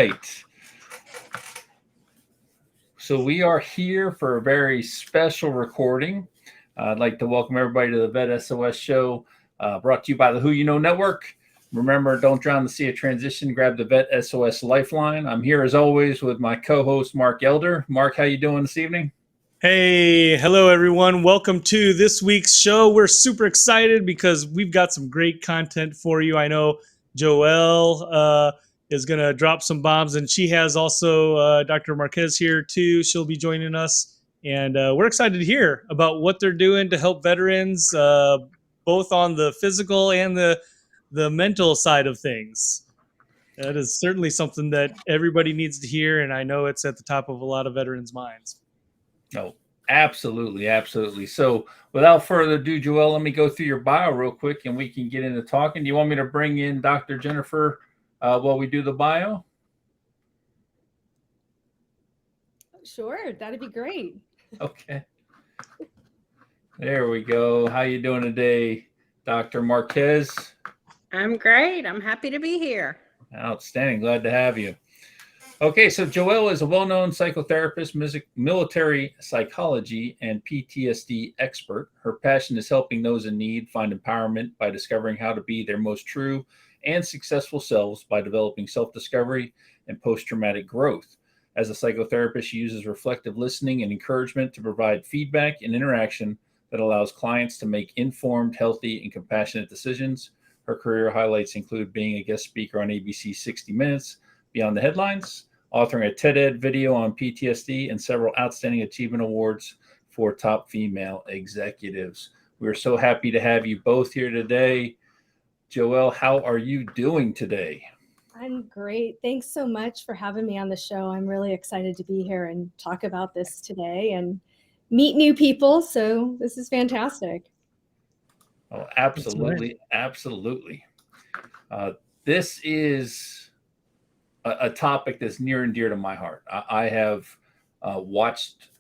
right. So we are here for a very special recording. I'd like to welcome everybody to the Vet S.O.S show, brought to you by the Who You Know Network. Remember, don't drown the sea of transition. Grab the Vet S.O.S Lifeline. I'm here as always with my co-host Mark Elder. Mark, how you doing this evening? Hey, hello everyone. Welcome to this week's show. We're super excited because we've got some great content for you. I know Joelle is going to drop some bombs, and she has also Dr. Marquez here too. She'll be joining us, and we're excited to hear about what they're doing to help veterans, both on the physical and the mental side of things. That is certainly something that everybody needs to hear, and I know it's at the top of a lot of veterans' minds. Oh, absolutely, absolutely. So without further ado, Joelle, let me go through your bio real quick and we can get into talking. Do you want me to bring in Dr. Jennifer while we do the bio? Sure, that'd be great. Okay. There we go. How you doing today, Dr. Marquez? I'm great. I'm happy to be here. Outstanding. Glad to have you. Okay, so Joelle is a well-known psychotherapist, military psychology, and PTSD expert. Her passion is helping those in need find empowerment by discovering how to be their most true and successful selves by developing self-discovery and post-traumatic growth. As a psychotherapist, she uses reflective listening and encouragement to provide feedback and interaction that allows clients to make informed, healthy, and compassionate decisions. Her career highlights include being a guest speaker on ABC's 60 Minutes, Beyond the Headlines, authoring a TED-Ed video on PTSD, and several outstanding achievement awards for top female executives. We're so happy to have you both here today. Joelle, how are you doing today? I'm great. Thanks so much for having me on the show. I'm really excited to be here and talk about this today and meet new people. So this is fantastic. Oh, absolutely. Right. Absolutely. This is a topic that's near and dear to my heart. I have watched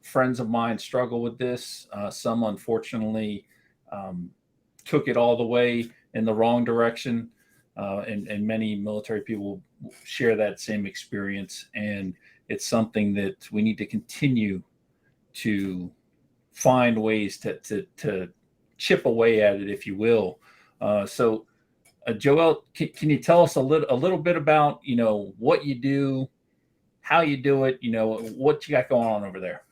friends of mine struggle with this. Some, unfortunately, took it all the way in the wrong direction. And many military people share that same experience. And it's something that we need to continue to find ways to chip away at it, if you will. So Joelle, can you tell us a little bit about, what you do, how you do it, what you got going on over there?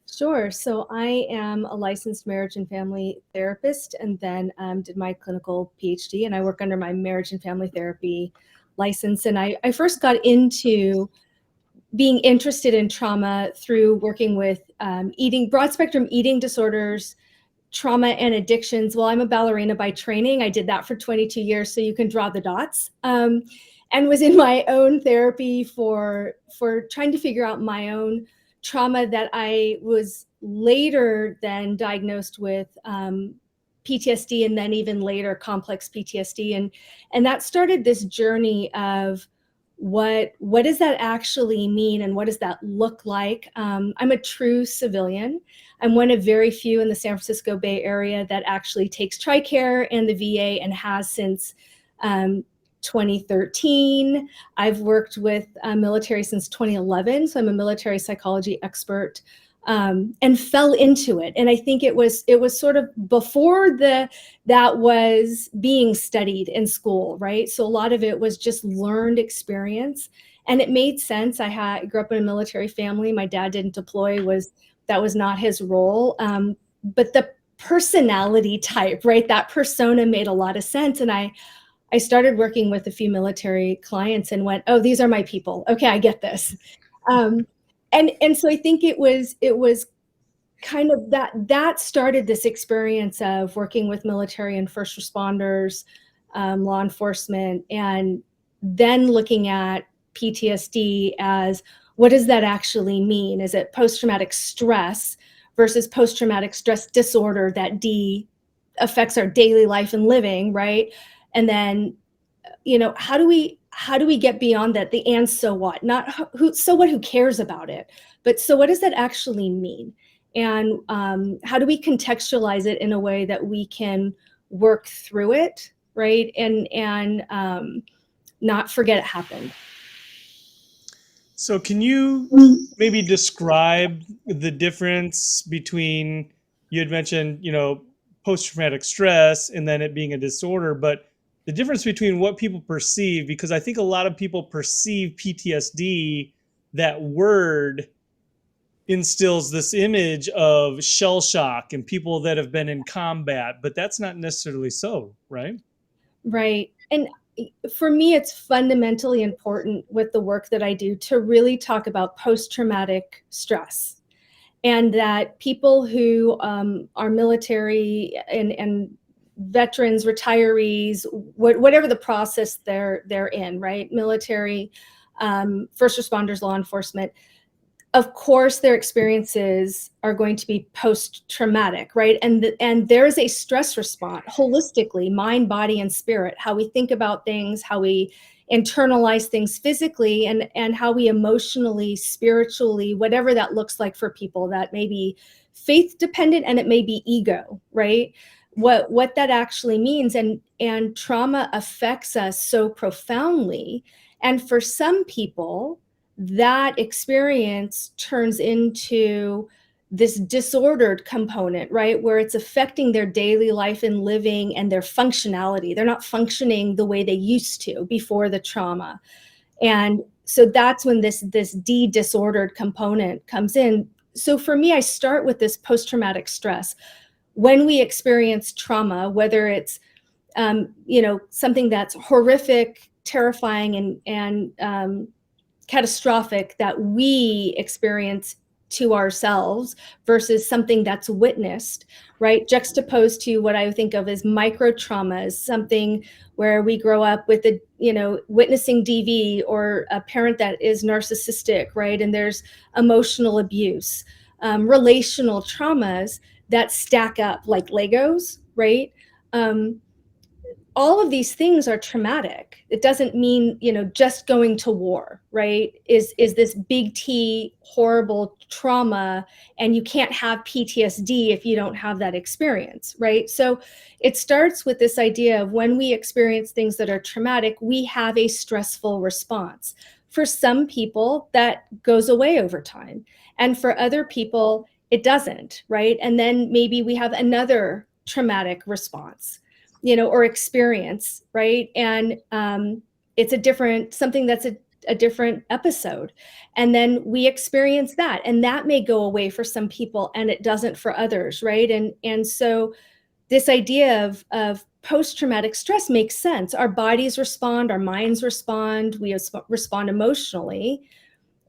Sure. So I am a licensed marriage and family therapist, and then did my clinical PhD, and I work under my marriage and family therapy license. And I first got into being interested in trauma through working with broad spectrum eating disorders, trauma and addictions. Well, I'm a ballerina by training. I did that for 22 years, so you can draw the dots. And was in my own therapy for trying to figure out my own trauma that I was later then diagnosed with PTSD, and then even later complex PTSD. And that started this journey of what does that actually mean and what does that look like? I'm a true civilian. I'm one of very few in the San Francisco Bay Area that actually takes TRICARE and the VA, and has since 2013. I've worked with military since 2011, so I'm a military psychology expert, and fell into it. And I think it was sort of before that was being studied in school, right? So a lot of it was just learned experience, and it made sense. I grew up in a military family. My dad didn't deploy; that was not his role. But the personality type, right? That persona made a lot of sense, and I started working with a few military clients and went, oh, these are my people. Okay, I get this. And so I think it was kind of that started this experience of working with military and first responders, law enforcement, and then looking at PTSD as, what does that actually mean? Is it post-traumatic stress versus post-traumatic stress disorder that affects our daily life and living, right? And then, how do we get beyond that? The and so what? Not so what, who cares about it? But so what does that actually mean? And how do we contextualize it in a way that we can work through it, right? And not forget it happened. So can you maybe describe the difference between, you had mentioned, post-traumatic stress and then it being a disorder, but the difference between what people perceive, because I think a lot of people perceive PTSD, that word instills this image of shell shock and people that have been in combat, but that's not necessarily so, right? Right. And for me, it's fundamentally important with the work that I do to really talk about post-traumatic stress, and that people who are military and veterans, retirees, whatever the process they're in, right? Military, first responders, law enforcement, of course their experiences are going to be post-traumatic, right? And there is a stress response holistically, mind, body, and spirit, how we think about things, how we internalize things physically, and how we emotionally, spiritually, whatever that looks like for people. That may be faith dependent and it may be ego, right? What that actually means. And trauma affects us so profoundly. And for some people, that experience turns into this disordered component, right? Where it's affecting their daily life and living and their functionality. They're not functioning the way they used to before the trauma. And so that's when this disordered component comes in. So for me, I start with this post-traumatic stress. When we experience trauma, whether it's something that's horrific, terrifying, and catastrophic that we experience to ourselves versus something that's witnessed, right? Juxtaposed to what I think of as micro traumas, something where we grow up with witnessing DV, or a parent that is narcissistic, right? And there's emotional abuse, relational traumas that stack up like Legos, right? All of these things are traumatic. It doesn't mean, just going to war, right? Is this big T horrible trauma, and you can't have PTSD if you don't have that experience, right? So it starts with this idea of when we experience things that are traumatic, we have a stressful response. For some people, that goes away over time. And for other people, it doesn't, right? And then maybe we have another traumatic response, or experience, right? And it's something that's a different episode. And then we experience that, and that may go away for some people and it doesn't for others, right? And so this idea of post-traumatic stress makes sense. Our bodies respond, our minds respond, we respond emotionally,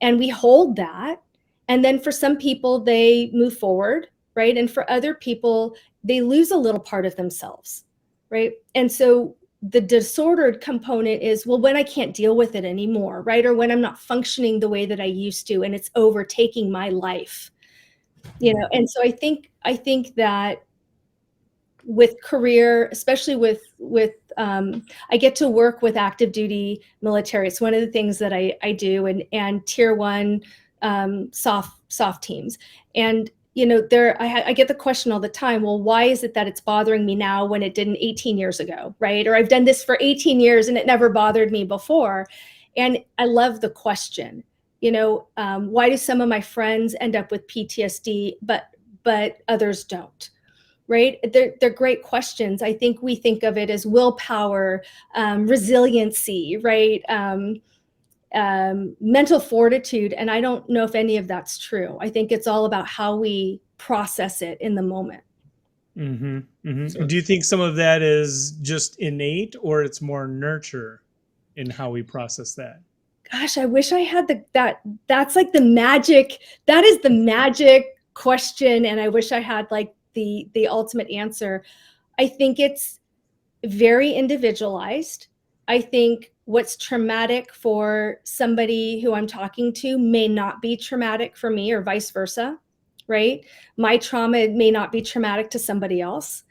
and we hold that. And then for some people, they move forward, right? And for other people, they lose a little part of themselves, right? And so the disordered component is, well, when I can't deal with it anymore, right? Or when I'm not functioning the way that I used to, and it's overtaking my life, And so I think that with career, especially with I get to work with active duty military. It's one of the things that I do, and tier 1 soft teams. And I get the question all the time, well, why is it that it's bothering me now when it didn't 18 years ago, right? Or I've done this for 18 years and it never bothered me before. And I love the question, why do some of my friends end up with PTSD, but others don't? Right? They're great questions. I think we think of it as willpower, resiliency, right? Mental fortitude. And I don't know if any of that's true. I think it's all about how we process it in the moment. Mm-hmm, mm-hmm. So, do you think some of that is just innate, or it's more nurture in how we process that? Gosh, I wish I had that's like the magic. That is the magic question. And I wish I had like the ultimate answer. I think it's very individualized. I think what's traumatic for somebody who I'm talking to may not be traumatic for me, or vice versa, right? My trauma may not be traumatic to somebody else.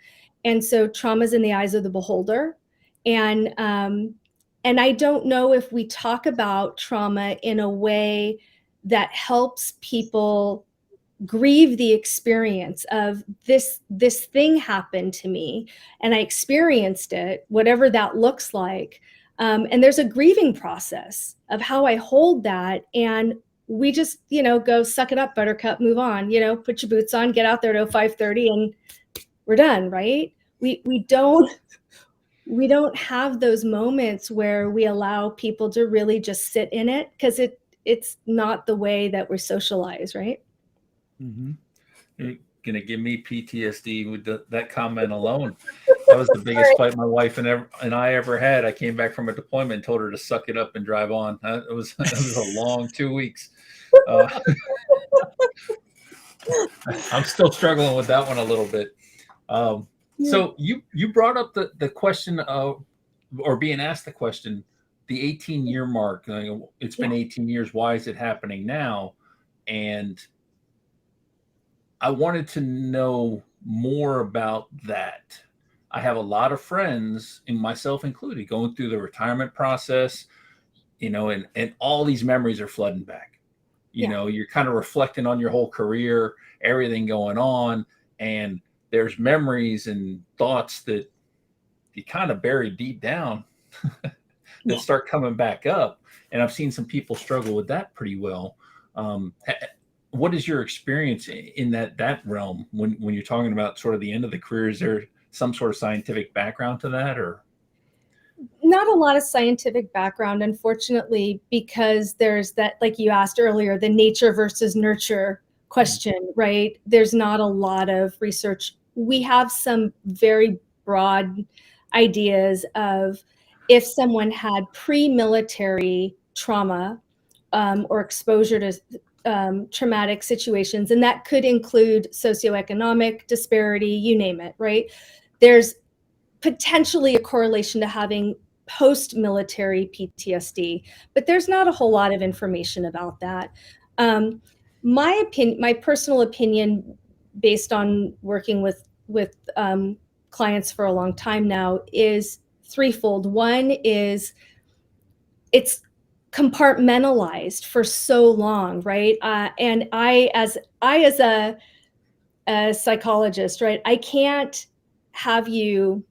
And so trauma's in the eyes of the beholder. And I don't know if we talk about trauma in a way that helps people grieve the experience of this thing happened to me and I experienced it, whatever that looks like. And there's a grieving process of how I hold that. And we just, go suck it up, buttercup, move on, put your boots on, get out there at 5:30 and we're done, right? We don't have those moments where we allow people to really just sit in it, because it's not the way that we're socialized, right? Mm-hmm. You're gonna give me PTSD with that comment alone. That was the biggest fight my wife and I ever had. I came back from a deployment and told her to suck it up and drive on. It was a long 2 weeks. I'm still struggling with that one a little bit. So you brought up the question of, or being asked the question, the 18-year mark. It's been 18 years. Why is it happening now? And I wanted to know more about that. I have a lot of friends, and myself included, going through the retirement process, and all these memories are flooding back. You're kind of reflecting on your whole career, everything going on, and there's memories and thoughts that you kind of bury deep down that start coming back up. And I've seen some people struggle with that pretty well. What is your experience in that realm when you're talking about sort of the end of the career? Is there some sort of scientific background to that, or? Not a lot of scientific background, unfortunately, because there's that, like you asked earlier, the nature versus nurture question, right? There's not a lot of research. We have some very broad ideas of if someone had pre-military trauma or exposure to traumatic situations, and that could include socioeconomic disparity, you name it, right? There's potentially a correlation to having post-military PTSD, but there's not a whole lot of information about that. My personal opinion, based on working with clients for a long time now, is threefold. One is it's compartmentalized for so long, right? And I as a psychologist, right, I can't have you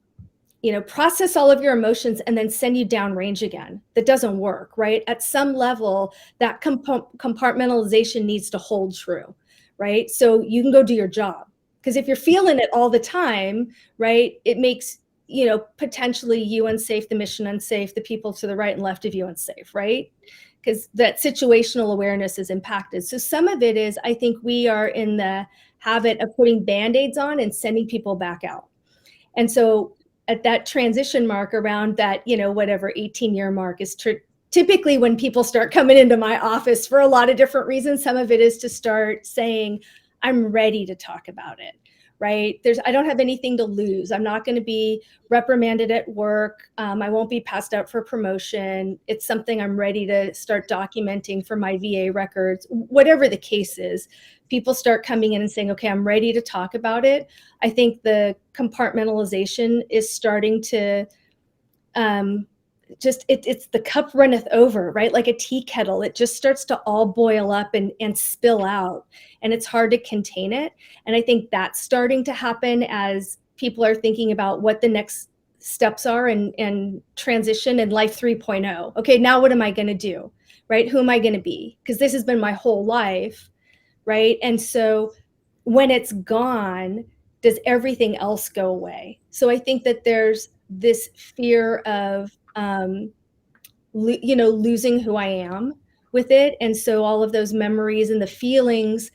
process all of your emotions and then send you downrange again. That doesn't work, right? At some level, that compartmentalization needs to hold true, right? So you can go do your job. Because if you're feeling it all the time, right, it makes, potentially you unsafe, the mission unsafe, the people to the right and left of you unsafe, right? Because that situational awareness is impacted. So some of it is, I think we are in the habit of putting Band-Aids on and sending people back out. And so at that transition mark around that, whatever 18-year mark is typically when people start coming into my office for a lot of different reasons. Some of it is to start saying, I'm ready to talk about it, right? I don't have anything to lose. I'm not going to be reprimanded at work. I won't be passed out for promotion. It's something I'm ready to start documenting for my VA records, whatever the case is. People start coming in and saying, okay, I'm ready to talk about it. I think the compartmentalization is starting to it's the cup runneth over, right? Like a tea kettle. It just starts to all boil up and spill out, and it's hard to contain it. And I think that's starting to happen as people are thinking about what the next steps are and transition in life 3.0. Okay, now what am I going to do, right? Who am I going to be? Because this has been my whole life, right? And so when it's gone, does everything else go away? So I think that there's this fear of losing who I am with it. And so all of those memories and the feelings,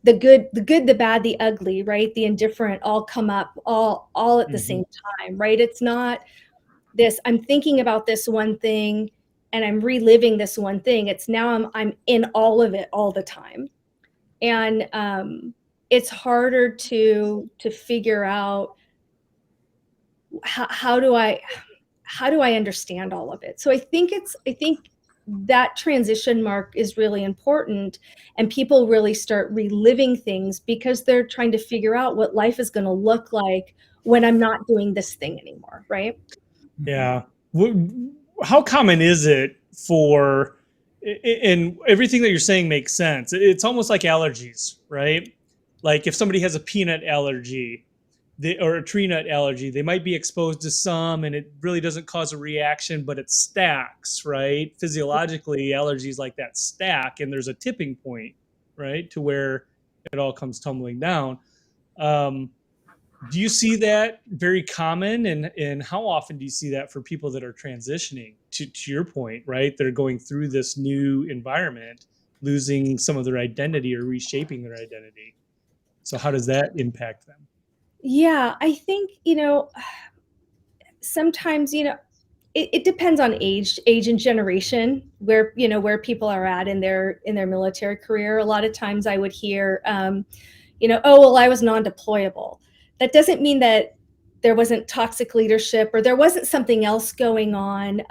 the good, the bad, the ugly, right? The indifferent all come up all at the same time, right? It's not this, I'm thinking about this one thing and I'm reliving this one thing. It's now I'm in all of it all the time. And it's harder to figure out how do I understand all of it. So I think that transition mark is really important, and people really start reliving things because they're trying to figure out what life is going to look like when I'm not doing this thing anymore, right? Yeah. How common is it for, and everything that you're saying makes sense. It's almost like allergies, right? Like if somebody has a peanut allergy, or a tree nut allergy, they might be exposed to some and it really doesn't cause a reaction, but it stacks, right? Physiologically, allergies like that stack, and there's a tipping point, right, to where it all comes tumbling down. Do you see that very common, and how often do you see that for people that are transitioning to your point, right? They're going through this new environment, losing some of their identity or reshaping their identity. So how does that impact them? Yeah, I think, sometimes, it depends on age and generation, where people are at in their military career. A lot of times I would hear, oh, well, I was non-deployable. That doesn't mean that there wasn't toxic leadership or there wasn't something else going on.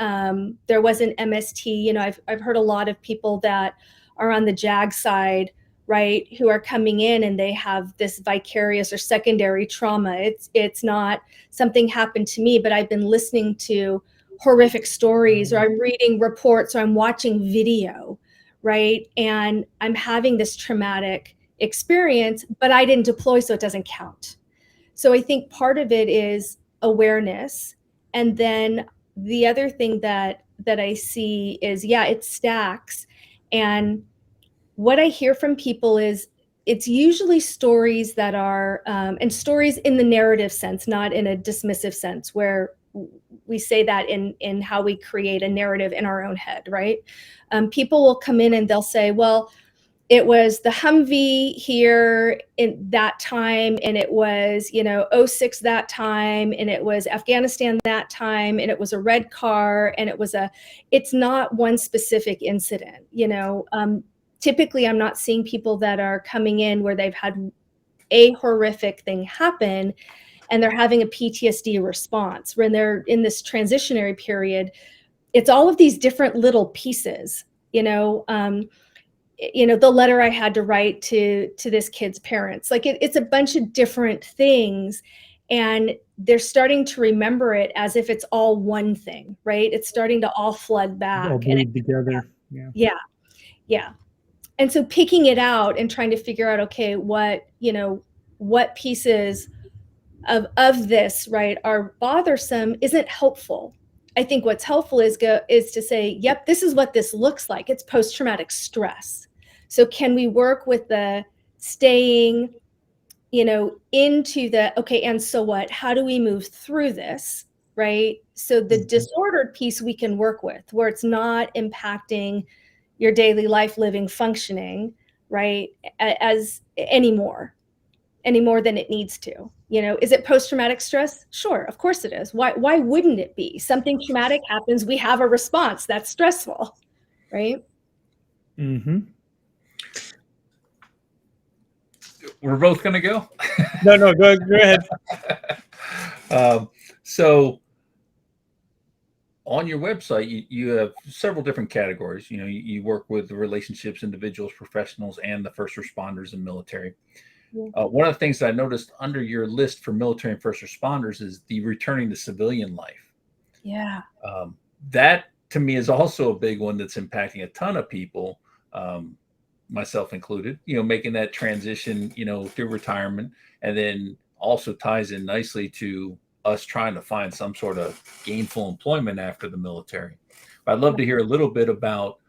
There wasn't MST. I've heard a lot of people that are on the JAG side, right, who are coming in and they have this vicarious or secondary trauma. It's not something happened to me, but I've been listening to horrific stories, or I'm reading reports, or I'm watching video, right? And I'm having this traumatic experience, but I didn't deploy, so it doesn't count. So I think part of it is awareness. And then the other thing that I see is, yeah, it stacks. And what I hear from people is it's usually stories that are, and stories in the narrative sense, not in a dismissive sense, where we say that in how we create a narrative in our own head, right? People will come in and they'll say, well, it was the Humvee here in that time, and it was, 06 that time, and it was Afghanistan that time, and it was a red car, and it's not one specific incident, Typically, I'm not seeing people that are coming in where they've had a horrific thing happen and they're having a PTSD response. When they're in this transitionary period, it's all of these different little pieces, the letter I had to write to this kid's parents, like it's a bunch of different things, and they're starting to remember it as if it's all one thing, right? It's starting to all flood back. All bleed together. Yeah. And so picking it out and trying to figure out, okay, what pieces of this, right, are bothersome isn't helpful. I think what's helpful is to say, yep, this is what this looks like. It's post-traumatic stress. So can we work with the staying, into the, okay, and so what? How do we move through this, right? So the disordered piece we can work with, where it's not impacting your daily life, living, functioning, right, as any more than it needs to. Is it post-traumatic stress? Sure, of course it is. Why wouldn't it be? Something traumatic happens, we have a response that's stressful, right? Mm-hmm. We're both going to go? No, go ahead. So on your website, you have several different categories. You work with relationships, individuals, professionals, and the first responders and military. Yeah. One of the things that I noticed under your list for military and first responders is the returning to civilian life. Yeah. That to me is also a big one that's impacting a ton of people, myself included, making that transition, through retirement, and then also ties in nicely to us trying to find some sort of gainful employment after the military. But I'd love to hear a little bit about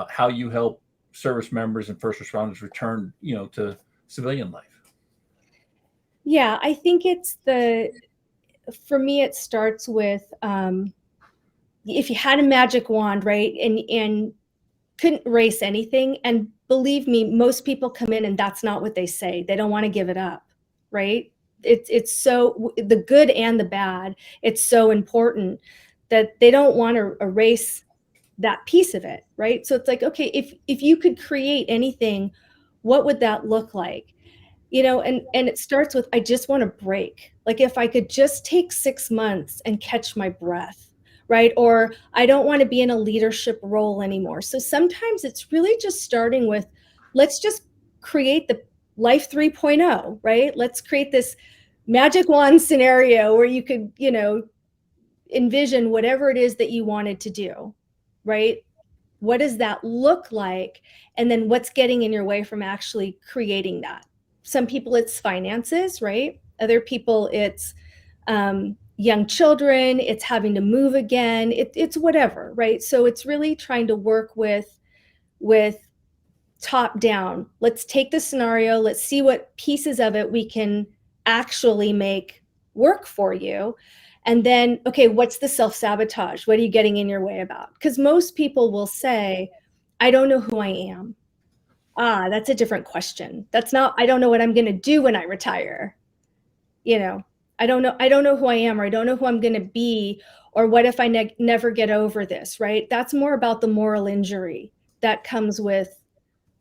how you help service members and first responders return, to civilian life. Yeah, I think for me, it starts with, if you had a magic wand, right, and couldn't erase anything, and believe me, most people come in and that's not what they say. They don't want to give it up, right? It's so, the good and the bad, it's so important that they don't want to erase that piece of it, right? So it's like, okay, if you could create anything, what would that look like? And it starts with, I just want to break. Like, if I could just take 6 months and catch my breath, right? Or I don't want to be in a leadership role anymore. So sometimes it's really just starting with, let's just create the life 3.0, right? Let's create this magic wand scenario where you could, envision whatever it is that you wanted to do, right? What does that look like? And then what's getting in your way from actually creating that? Some people, it's finances, right? Other people, it's young children, it's having to move again, it's whatever, right? So it's really trying to work with top down. Let's take the scenario, let's see what pieces of it we can actually make work for you. And then, okay, what's the self-sabotage? What are you getting in your way about? Because most people will say, I don't know who I am. Ah, that's a different question. That's not, I don't know what I'm going to do when I retire. You know, I don't know who I am, or I don't know who I'm going to be, or what if I never get over this, right? That's more about the moral injury that comes with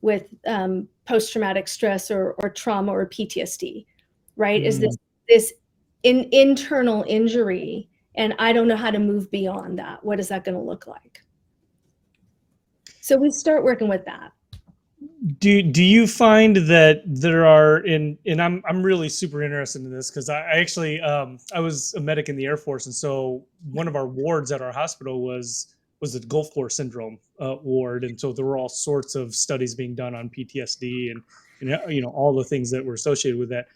post-traumatic stress or trauma or PTSD, right? Is this internal injury, and I don't know how to move beyond that. What is that going to look like? So we start working with that. Do you find that there are and I'm really super interested in this because I actually I was a medic in the Air Force, and so one of our wards at our hospital was the Gulf War syndrome ward, and so there were all sorts of studies being done on PTSD and you know, all the things that were associated with that.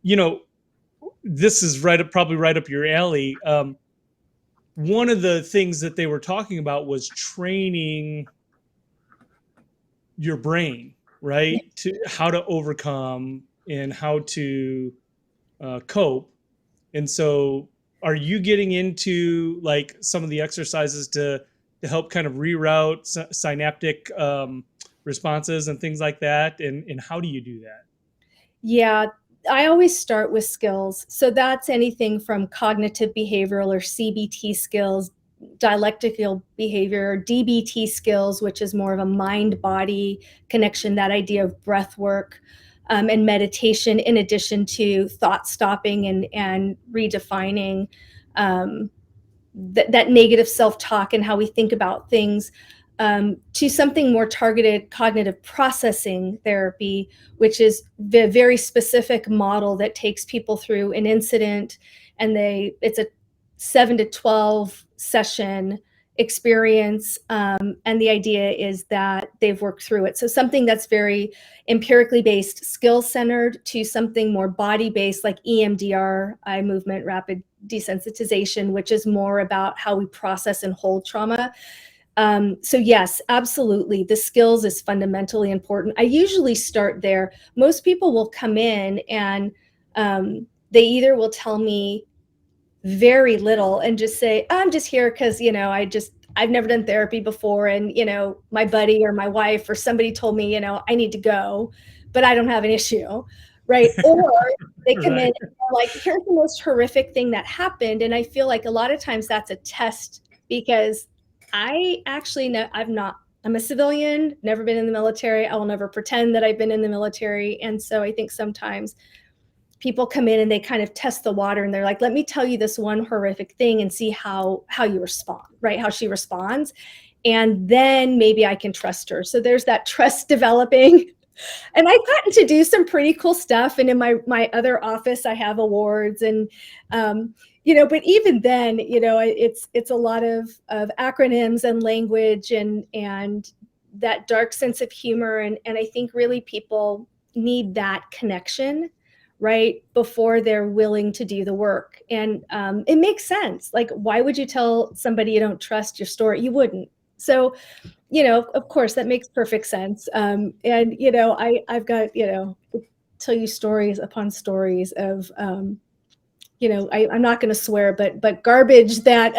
You know, this is probably right up your alley. One of the things that they were talking about was training your brain, right, to how to overcome and how to cope. And so are you getting into like some of the exercises to help kind of reroute synaptic responses and things like that, and how do you do that? Yeah, I always start with skills. So that's anything from cognitive behavioral or CBT skills, dialectical behavior, DBT skills, which is more of a mind-body connection, that idea of breath work, and meditation, in addition to thought stopping and redefining that negative self-talk and how we think about things, to something more targeted cognitive processing therapy, which is the very specific model that takes people through an incident, and it's a 7 to 12 session experience, and the idea is that they've worked through it. So something that's very empirically based, skill centered, to something more body based like EMDR, eye movement rapid desensitization, which is more about how we process and hold trauma. So yes, absolutely. The skills is fundamentally important. I usually start there. Most people will come in and they either will tell me very little and just say, I'm just here because, you know, I've never done therapy before. And, you know, my buddy or my wife or somebody told me, you know, I need to go, but I don't have an issue. Right. Or they come in and they're like, here's the most horrific thing that happened. And I feel like a lot of times that's a test, because I actually know I'm a civilian, never been in the military. I will never pretend that I've been in the military. And so I think sometimes people come in and they kind of test the water, and they're like, let me tell you this one horrific thing and see how you respond, right? How she responds. And then maybe I can trust her. So there's that trust developing. And I've gotten to do some pretty cool stuff. And in my other office, I have awards, and you know, but even then, you know, it's a lot of acronyms and language and that dark sense of humor. And I think really people need that connection, right, before they're willing to do the work. And it makes sense. Like, why would you tell somebody you don't trust your story? You wouldn't. So, you know, of course, that makes perfect sense. And, you know, I've got, you know, tell you stories upon stories of, you know, I'm not going to swear, but garbage that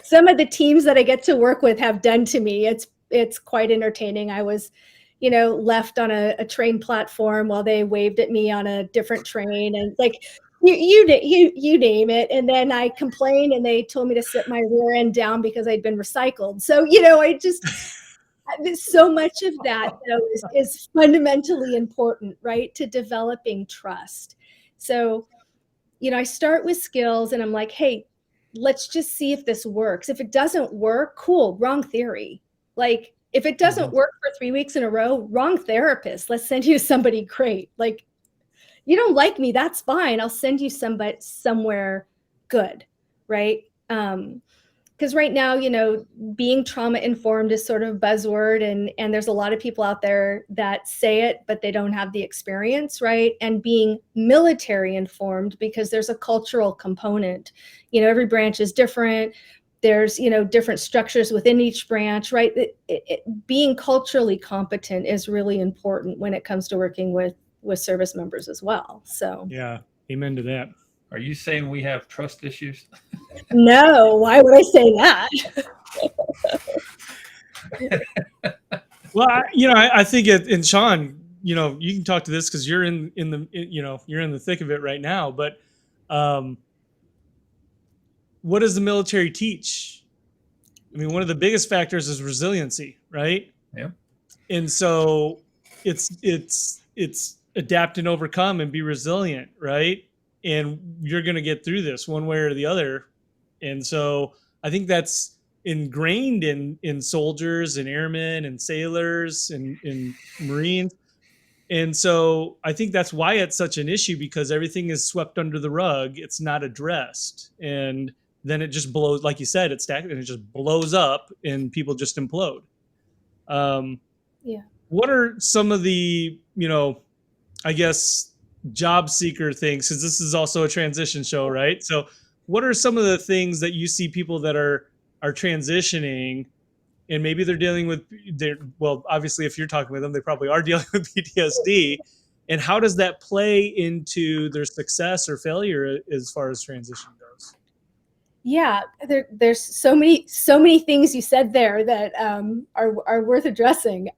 some of the teams that I get to work with have done to me. It's quite entertaining. I was, you know, left on a train platform while they waved at me on a different train, and like, you name it. And then I complained, and they told me to sit my rear end down because I'd been recycled. So, you know, so much of that, though, is fundamentally important, right, to developing trust. So, you know, I start with skills, and I'm like, hey, let's just see if this works. If it doesn't work, cool, wrong theory. Like, if it doesn't work for 3 weeks in a row, wrong therapist. Let's send you somebody great. Like, you don't like me, that's fine. I'll send you somebody somewhere good, right? because right now, being trauma informed is sort of a buzzword, and there's a lot of people out there that say it, but they don't have the experience, right? And being military informed, because there's a cultural component. Every branch is different. There's, different structures within each branch, right? Being culturally competent is really important when it comes to working with service members as well. So Yeah, amen to that. Are you saying we have trust issues? no, why would I say that? Well, I think and Sean, you can talk to this because you're in the thick of it right now. But what does the military teach? I mean, one of the biggest factors is resiliency, right? Yeah. And so it's adapt and overcome and be resilient, right? And you're going to get through this one way or the other. And so I think that's ingrained in soldiers and airmen and sailors and Marines. And so I think that's why it's such an issue, because everything is swept under the rug. It's not addressed. And then it just blows, like you said, it's stacked and it just blows up and people just implode. Yeah. What are some of the, I guess, job seeker things? Because this is also a transition show, right? So what are some of the things that you see people that are transitioning, and maybe they're dealing with well, obviously if you're talking with them, they probably are dealing with PTSD, and how does that play into their success or failure as far as transition goes? Yeah, there's so many things you said there that are worth addressing.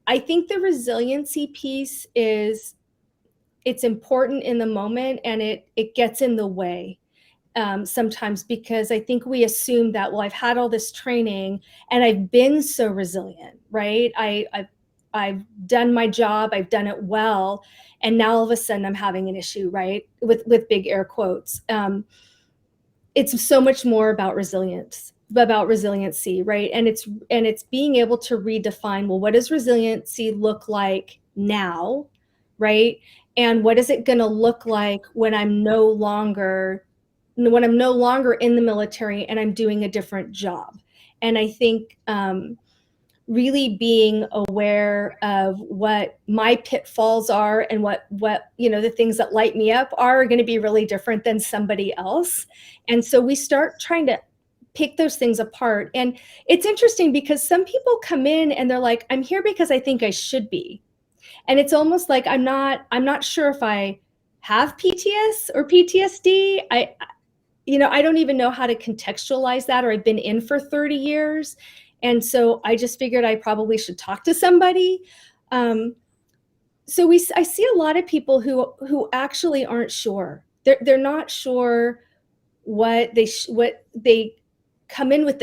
I think the resiliency piece it's important in the moment, and it gets in the way sometimes, because I think we assume that, well, I've had all this training and I've been so resilient, right? I've done my job, I've done it well, and now all of a sudden I'm having an issue, right? With big air quotes. It's so much more about resiliency, right? And it's being able to redefine, well, what does resiliency look like now, right? And what is it going to look like when I'm no longer in the military and I'm doing a different job? And I think really being aware of what my pitfalls are and what the things that light me up are going to be really different than somebody else. And so we start trying to pick those things apart. And it's interesting because some people come in and they're like, I'm here because I think I should be. And it's almost like I'm not sure if I have PTS or PTSD. I don't even know how to contextualize that, or I've been in for 30 years. And so I just figured I probably should talk to somebody. So I see a lot of people who actually aren't sure. They're not sure what they come in with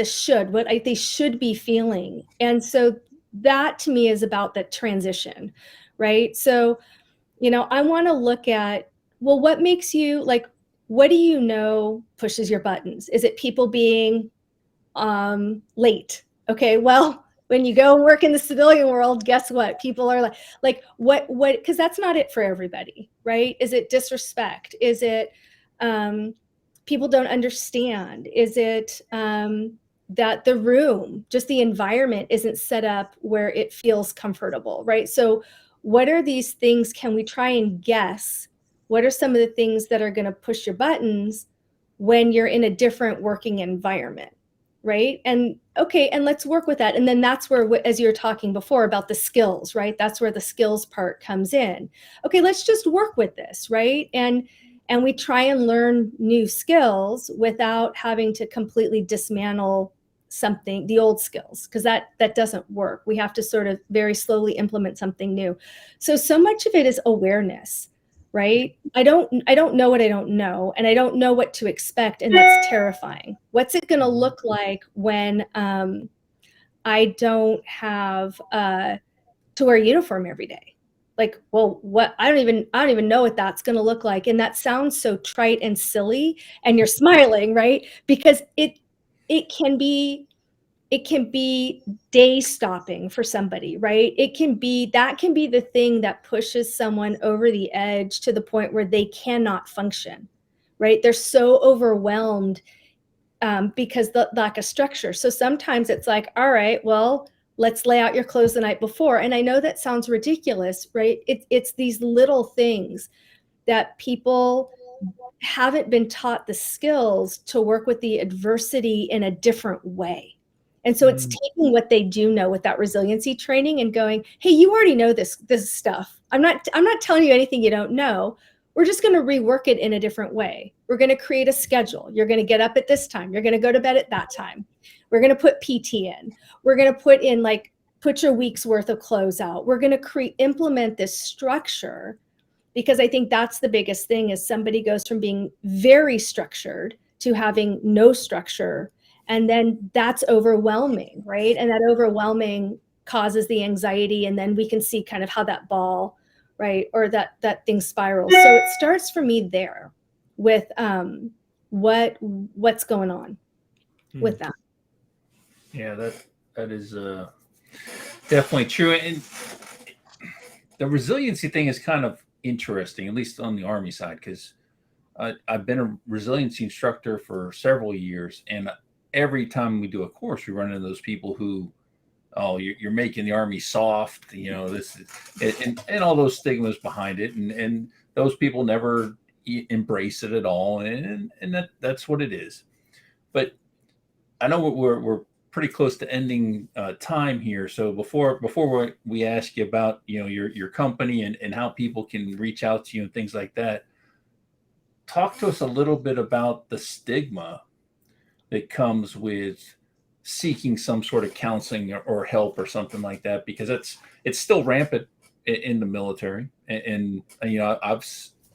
what they should be feeling. And so that to me is about the transition, right? So, I want to look at, well, what makes you what do you know pushes your buttons? Is it people being late? Okay, well, when you go work in the civilian world, guess what? People are what, because that's not it for everybody, right? Is it disrespect? Is it people don't understand? Is it that the room, just the environment isn't set up where it feels comfortable, right? So what are these things? Can we try and guess? What are some of the things that are going to push your buttons when you're in a different working environment, right? And okay, and let's work with that. And then that's where, as you were talking before about the skills, right? That's where the skills part comes in. Okay, let's just work with this, right? And we try and learn new skills without having to completely dismantle the old skills, because that doesn't work. We have to sort of very slowly implement something new. So much of it is awareness, right? I don't know what I don't know, and I don't know what to expect, and that's terrifying. What's it going to look like when I don't have to wear a uniform every day? Well, what I don't even know what that's going to look like. And that sounds so trite and silly, and you're smiling, right? Because it can be day stopping for somebody, right? That can be the thing that pushes someone over the edge to the point where they cannot function, right? They're so overwhelmed because the lack of structure. So sometimes it's like, all right, well, let's lay out your clothes the night before. And I know that sounds ridiculous, right? It's these little things that people haven't been taught the skills to work with the adversity in a different way. And so it's taking what they do know with that resiliency training and going, hey, you already know this stuff. I'm not telling you anything you don't know. We're just going to rework it in a different way. We're going to create a schedule. You're going to get up at this time. You're going to go to bed at that time. We're going to put PT in. We're going to put your week's worth of clothes out. We're going to implement this structure, because I think that's the biggest thing is somebody goes from being very structured to having no structure. And then that's overwhelming, right? And that overwhelming causes the anxiety. And then we can see kind of how that ball, right, or that thing spirals. So it starts for me there with what's going on with that. Yeah, that is definitely true. And the resiliency thing is kind of interesting, at least on the Army side, because I've been a resiliency instructor for several years, and every time we do a course, we run into those people who, oh, you're making the Army soft, this and all those stigmas behind it, and those people never embrace it at all, and that's what it is. But I know we're pretty close to ending time here, so before we ask you about your company and how people can reach out to you and things like that, talk to us a little bit about the stigma that comes with seeking some sort of counseling or help or something like that, because it's still rampant in the military. And I've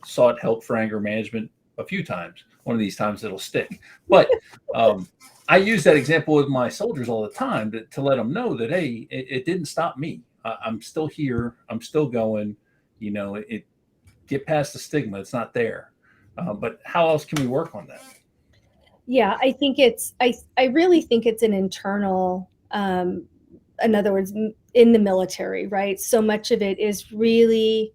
sought help for anger management a few times. One of these times it'll stick. But I use that example with my soldiers all the time to let them know that, hey, it didn't stop me. I'm still here. I'm still going. Get past the stigma. It's not there. But how else can we work on that? Yeah, I think I really think it's an internal, in other words, in the military, right? So much of it is really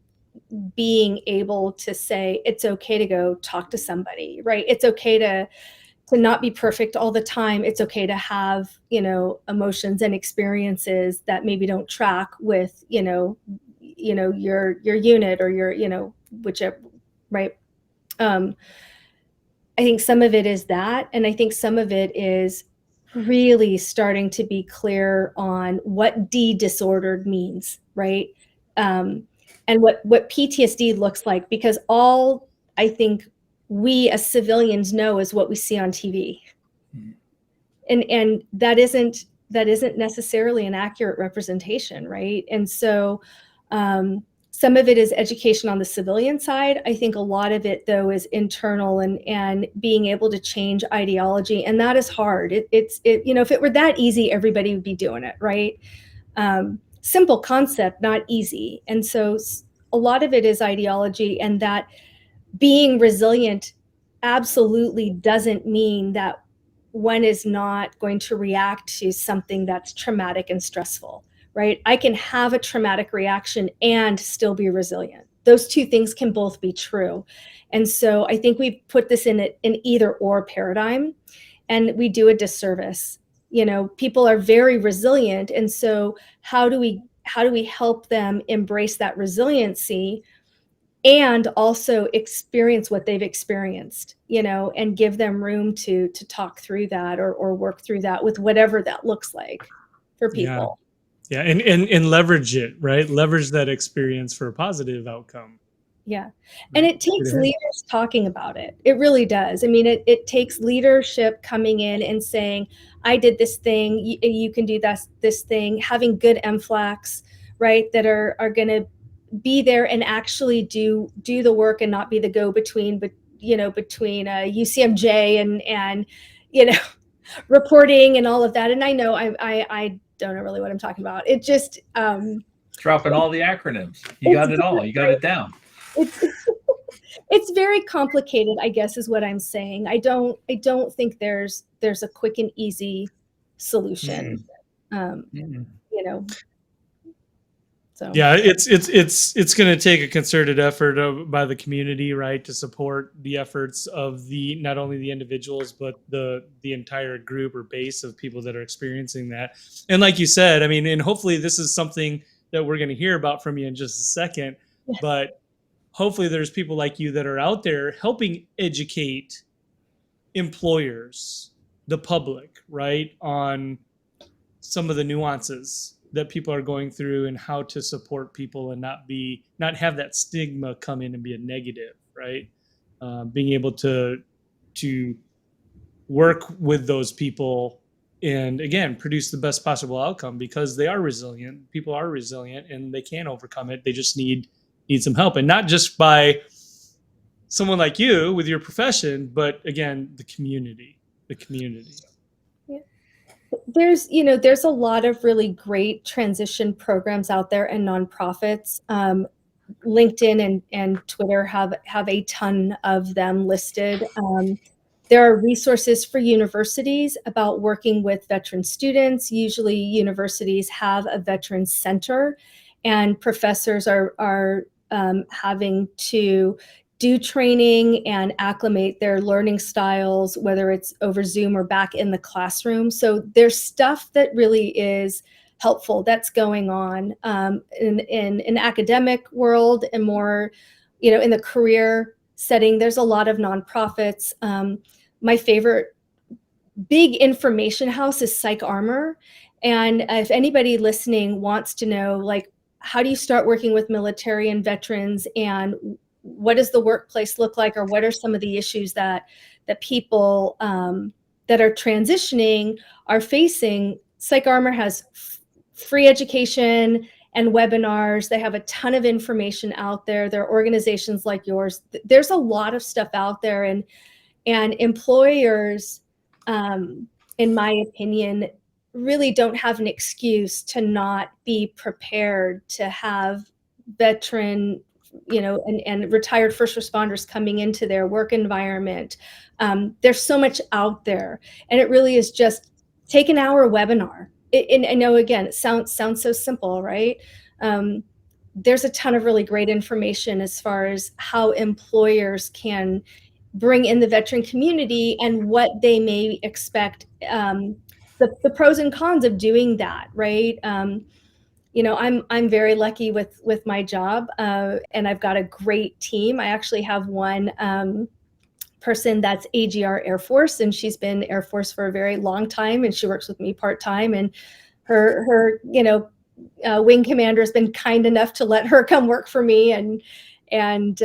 being able to say, it's okay to go talk to somebody, right? It's okay to not be perfect all the time. It's okay to have, emotions and experiences that maybe don't track with, your unit or your, whichever, right? I think some of it is that, and I think some of it is really starting to be clear on what disordered means, right? And what PTSD looks like, because all I think we as civilians know is what we see on TV, and that isn't necessarily an accurate representation, right? And so some of it is education on the civilian side. I think a lot of it, though, is internal and being able to change ideology. And that is hard. If it were that easy, everybody would be doing it, right? Simple concept, not easy. And so a lot of it is ideology, and that being resilient absolutely doesn't mean that one is not going to react to something that's traumatic and stressful. Right? I can have a traumatic reaction and still be resilient. Those two things can both be true. And so I think we put this in an either or paradigm, and we do a disservice. People are very resilient. And so how do we help them embrace that resiliency and also experience what they've experienced, and give them room to talk through that or work through that with whatever that looks like for people. Yeah, and leverage it, right? Leverage that experience for a positive outcome. Yeah. And it takes leaders talking about it. It really does. I mean, it takes leadership coming in and saying, I did this thing, you can do this thing, having good MFLACs, right, that are going to be there and actually do the work and not be the go-between, but between UCMJ and reporting and all of that. And I know I don't know really what I'm talking about. It just dropping all the acronyms. You got it all. You got it down. It's very complicated, I guess, is what I'm saying. I don't think there's a quick and easy solution. So Yeah, it's going to take a concerted effort by the community, right, to support the efforts of the not only the individuals but the entire group or base of people that are experiencing that. And like you said, I mean, and hopefully this is something that we're going to hear about from you in just a second. Yes. But hopefully there's people like you that are out there helping educate employers, the public, right, on some of the nuances that people are going through and how to support people and not have that stigma come in and be a negative, right? Being able to work with those people and again produce the best possible outcome because they are resilient. People are resilient and they can overcome it. They just need some help, and not just by someone like you with your profession, but again, the community. Yeah. There's a lot of really great transition programs out there and nonprofits. LinkedIn and Twitter have a ton of them listed. There are resources for universities about working with veteran students. Usually universities have a veteran center, and professors are having to do training and acclimate their learning styles, whether it's over Zoom or back in the classroom. So there's stuff that really is helpful that's going on in an academic world and more, in the career setting. There's a lot of nonprofits. My favorite big information house is Psych Armor. And if anybody listening wants to know, like, how do you start working with military and veterans, and what does the workplace look like, or what are some of the issues that people that are transitioning are facing, Psych Armor has free education and webinars. They have a ton of information out there. There are organizations like yours. There's a lot of stuff out there, and employers, in my opinion, really don't have an excuse to not be prepared to have veteran, and retired first responders coming into their work environment. There's so much out there, and it really is just take an hour webinar. And I know, again, it sounds so simple, right? There's a ton of really great information as far as how employers can bring in the veteran community and what they may expect, the pros and cons of doing that, right? I'm very lucky with my job, and I've got a great team. I actually have one person that's AGR Air Force, and she's been Air Force for a very long time, and she works with me part-time, and her wing commander has been kind enough to let her come work for me and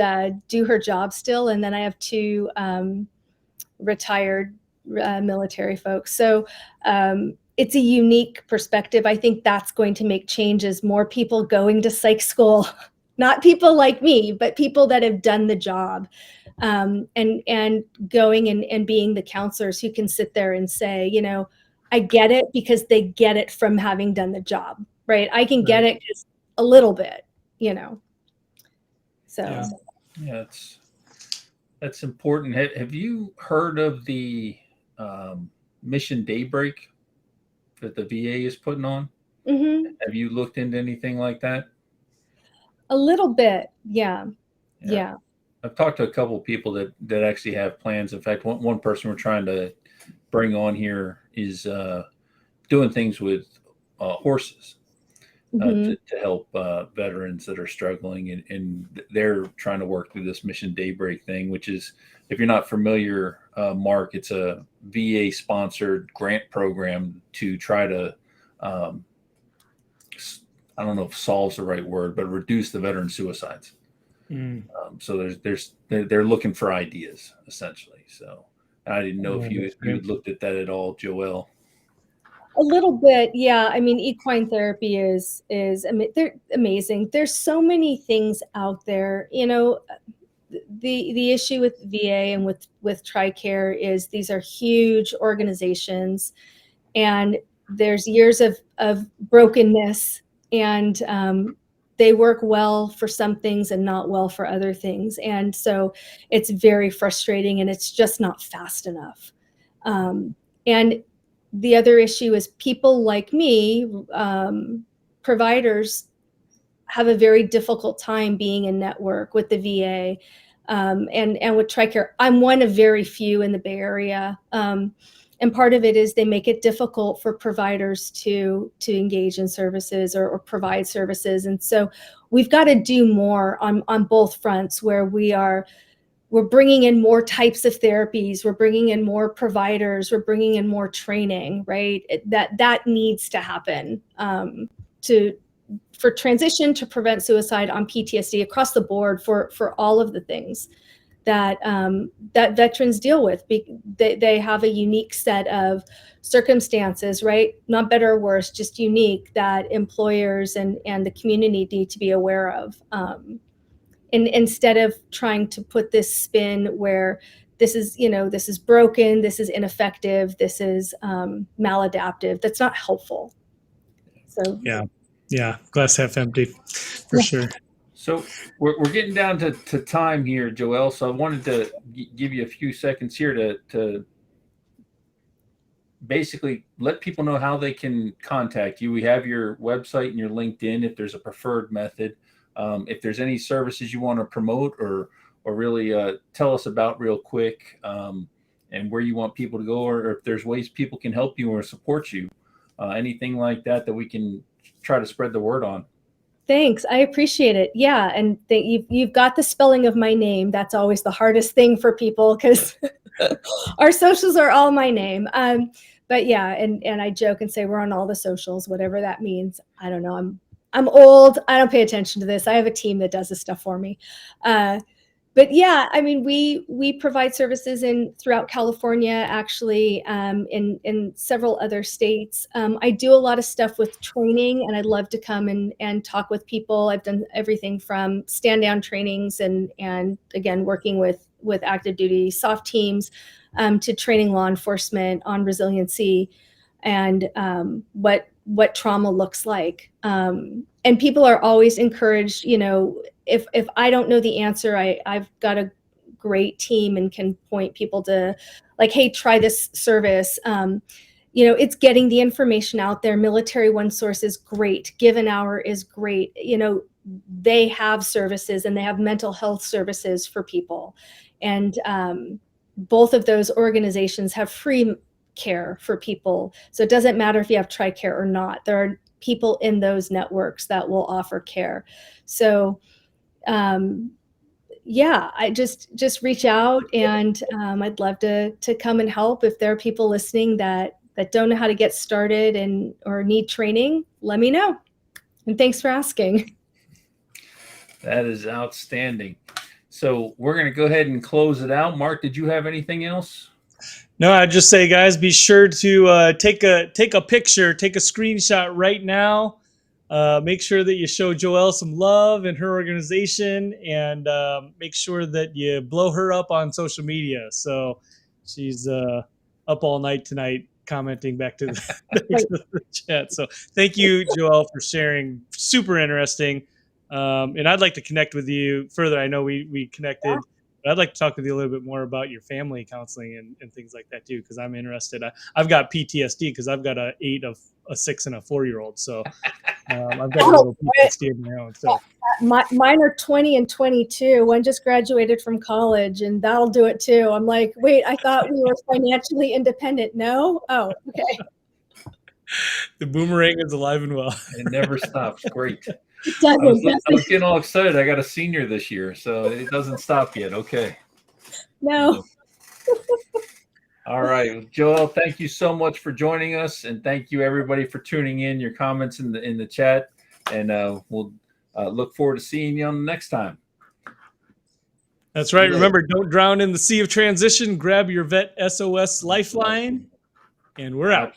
do her job still. And then I have two retired military folks. So it's a unique perspective. I think that's going to make changes. More people going to psych school, not people like me, but people that have done the job, and going and being the counselors who can sit there and say, I get it, because they get it from having done the job, right? I can get it just a little bit, So Yeah, that's important. Have you heard of the mission daybreak that the VA is putting on? Mm-hmm. Have you looked into anything like that? A little bit, yeah. I've talked to a couple of people that actually have plans. In fact, one person we're trying to bring on here is doing things with horses. Mm-hmm. To help veterans that are struggling, and they're trying to work through this mission daybreak thing, which is, if you're not familiar, Mark, it's a VA sponsored grant program to try to, I don't know if solve's the right word, but reduce the veteran suicides. So they're looking for ideas, essentially. So I didn't know if you had looked at that at all, Joelle. A little bit, yeah. I mean, equine therapy is they're amazing. There's so many things out there. The issue with VA and with TRICARE is these are huge organizations, and there's years of brokenness, and they work well for some things and not well for other things, and so it's very frustrating, and it's just not fast enough. And the other issue is people like me, providers, have a very difficult time being in network with the VA and with TRICARE. I'm one of very few in the Bay Area. And part of it is they make it difficult for providers to engage in services or provide services. And so we've got to do more on both fronts, where we're bringing in more types of therapies, we're bringing in more providers, we're bringing in more training, right? That needs to happen for transition, to prevent suicide, on PTSD, across the board, for all of the things that that veterans deal with. They have a unique set of circumstances, right? Not better or worse, just unique, that employers and the community need to be aware of. And instead of trying to put this spin where this is broken, this is ineffective, this is maladaptive, that's not helpful. So yeah, glass half empty, for sure. So we're getting down to time here, Joelle. So I wanted to give you a few seconds here to basically let people know how they can contact you. We have your website and your LinkedIn, if there's a preferred method. If there's any services you want to promote or really tell us about real quick, and where you want people to go, or if there's ways people can help you or support you, anything like that we can try to spread the word on. Thanks. I appreciate it. Yeah. And you've got the spelling of my name. That's always the hardest thing for people, because our socials are all my name. But yeah, and I joke and say we're on all the socials, whatever that means. I don't know. I'm old. I don't pay attention to this. I have a team that does this stuff for me. But yeah, I mean, we provide services throughout California, actually, in several other states. I do a lot of stuff with training, and I'd love to come and talk with people. I've done everything from stand down trainings and again, working with active duty soft teams, to training law enforcement on resiliency and what trauma looks like. And people are always encouraged, if I don't know the answer, I've got a great team and can point people to, like, hey, try this service. It's getting the information out there. Military One Source is great. Give an Hour is great. They have services, and they have mental health services for people. And both of those organizations have free care for people. So it doesn't matter if you have TRICARE or not. There are people in those networks that will offer care. So I just reach out, and I'd love to come and help. If there are people listening that don't know how to get started or need training, let me know. And thanks for asking. That is outstanding. So we're going to go ahead and close it out. Mark, did you have anything else? No, I'd just say, guys, be sure to take a picture, take a screenshot right now. Make sure that you show Joelle some love in her organization, and make sure that you blow her up on social media. So she's up all night tonight commenting back to the chat. So thank you, Joelle, for sharing. Super interesting. And I'd like to connect with you further. I know we connected. Yeah. But I'd like to talk with you a little bit more about your family counseling and things like that too, because I'm interested. I've got PTSD because I've got a 8, a 6, and a 4-year-old. So I've got a little PTSD of my own. So mine are 20 and 22. One just graduated from college, and that'll do it too. I'm like, wait, I thought we were financially independent. No? Oh, okay. The boomerang is alive and well. It never stops. Great. I was getting all excited. I got a senior this year, so it doesn't stop yet. Okay. No. All right, Joelle, thank you so much for joining us, and thank you everybody for tuning in. Your comments in the chat, and we'll look forward to seeing you on the next time. That's right. Remember, don't drown in the sea of transition. Grab your vet S.O.S. lifeline, and we're out.